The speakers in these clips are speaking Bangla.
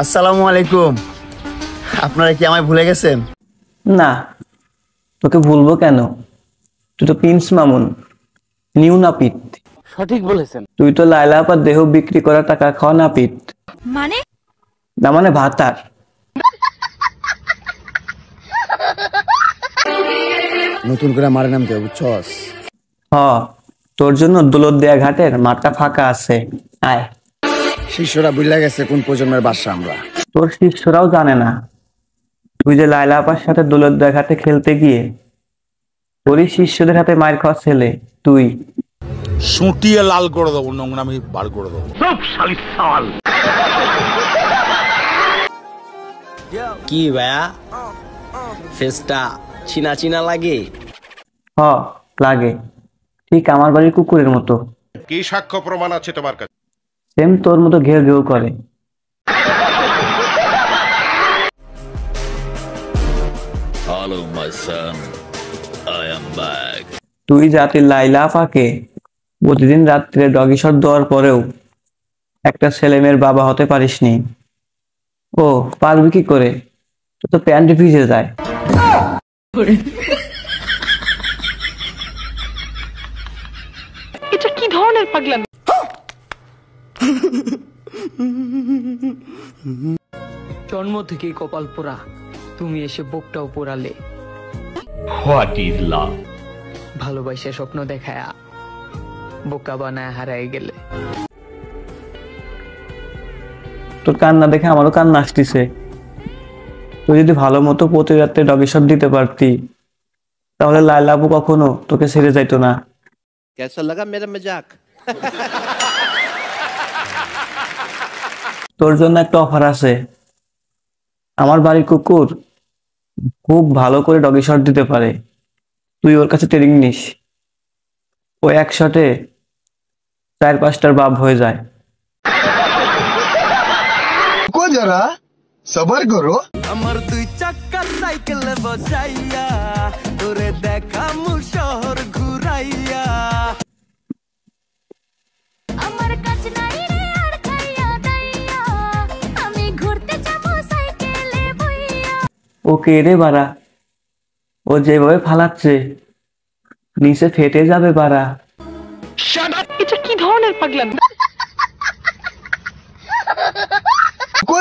আসসালামু আলাইকুম। আপনারা কি আমায় ভুলে গেছেন? না, তোকে ভুলবো কেন? তুই তো প্রিন্স মামুন, নিউ নাপিত। সঠিক বলেছেন। তুই তো লায়লা আপার দেহ বিক্রি করা টাকা খাওয়া নাপিত। মানে? না মানে ভাতার। নতুন করে মারে নামতে বুঝছস? হ, তোর জন্য দৌলতদিয়া ঘাটের মাঠটা ফাঁকা আছে, আয়। শিষ্যরা বুঝলা গেছে কোন প্রজন্মের বাদশা আমরা। তোর শিষ্যরাও জানে না তুই যে লায়লা আপার সাথে দৌলতদিয়া ঘাটে খেলতে গিয়ে তোরই শিষ্যদের হাতে মার খাওয়া ছেলে তুই। সুটিয়ে লাল করে দেবো, নোংরামি বার করে দেবো। কি ভাইয়া, ফেসটা চিনা চিনা লাগে? হ, লাগে, ঠিক আমার বাড়ির কুকুরের মতো। কি সাক্ষ্য প্রমাণ আছে তোমার কাছে? সেম তোর মতো ঘেউ ঘেউ করে। Hello, my son. I am back. তুই জাতির লাইলা আপাকে প্রতিদিন রাত্রে ডগি শট দেওয়ার পরেও একটা ছেলে মেয়ের বাবা হতে পারিসনি। ও পারবি কি করে? তোর তো প্যান্ট ভিজে যায়। এটা কি ধরনের পাগলামি? জন্ম থেকেই কপাল পোড়া, তুমি এসে বুকটাও পোড়ালে। What is love? ভালোবাসা স্বপ্ন দেখায়া বোকা বানায় হারাই গেলে। তোর কান্না দেখে আমারও কান্না আসতেছে। তুই যদি ভালো মতো প্রতি রাত্রে ডগি শট দিতে পারতি তাহলে লাইলা আপু কখনো তোকে ছেড়ে যাইতো না। কেসা লাগা মেরা মজাক? তোর জন্য একটা অফার আছে। আমার বাড়ির কুকুর খুব ভালো করে ডগি শট দিতে পারে, তুই ওর কাছে ট্রেনিং নিস। ও এক শটে 4-5টার বাপ হয়ে যায়। जरा सबर करो। আমার দুই চাক্কা সাইকেলে বসাইয়া তোরে দেখামু শহর ঘুরাইয়া। আমার কাছ নাই রে আর খাইয়া দাইয়া, আমি ঘুরতে যাবো সাইকেলে বইয়া। ও কে রে বাড়া? ও যেভাবে ফালাচ্ছে নিচে ফেটে যাবে বাড়া। এটা কি ধরনের পাগলামি?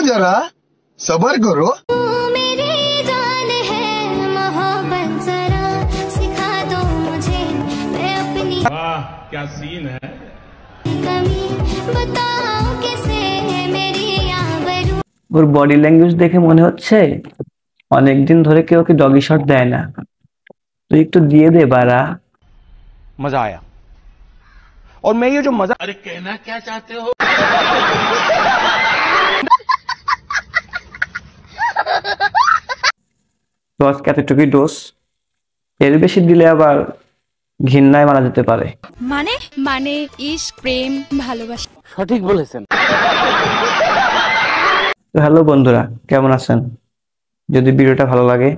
जरा सबर करो। मेरी जान है मोहब्बत, जरा सिखा दो मुझे, मैं अपनी क्या सीन है? कमी बताऊं कैसे है मेरी आबरू। ওর বডি ল্যাঙ্গুয়েজ দেখে মনে হচ্ছে অনেকদিন ধরে কেউ ওকে ডগি শট দেয় না। তুই একটু দিয়ে দে বাড়া। मजा आया। और मैं ये जो मजा, अरे कहना क्या चाहते हो? তো আজকে এতটুকুই ডোজ, এর বেশি দিলে আবার ঘৃণায় মারা যেতে পারে। মানে মানে ইশক, প্রেম, ভালোবাসা। সঠিক বলেছেন। তো হ্যালো বন্ধুরা, কেমন আছেন? যদি ভিডিওটা ভালো লাগে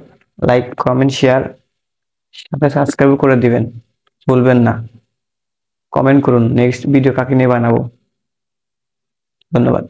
লাইক, কমেন্ট, শেয়ার, সাথে সাবস্ক্রাইব করে দিবেন, ভুলবেন না। কমেন্ট করুন নেক্সট ভিডিও কাকে নিয়ে বানাবো। ধন্যবাদ।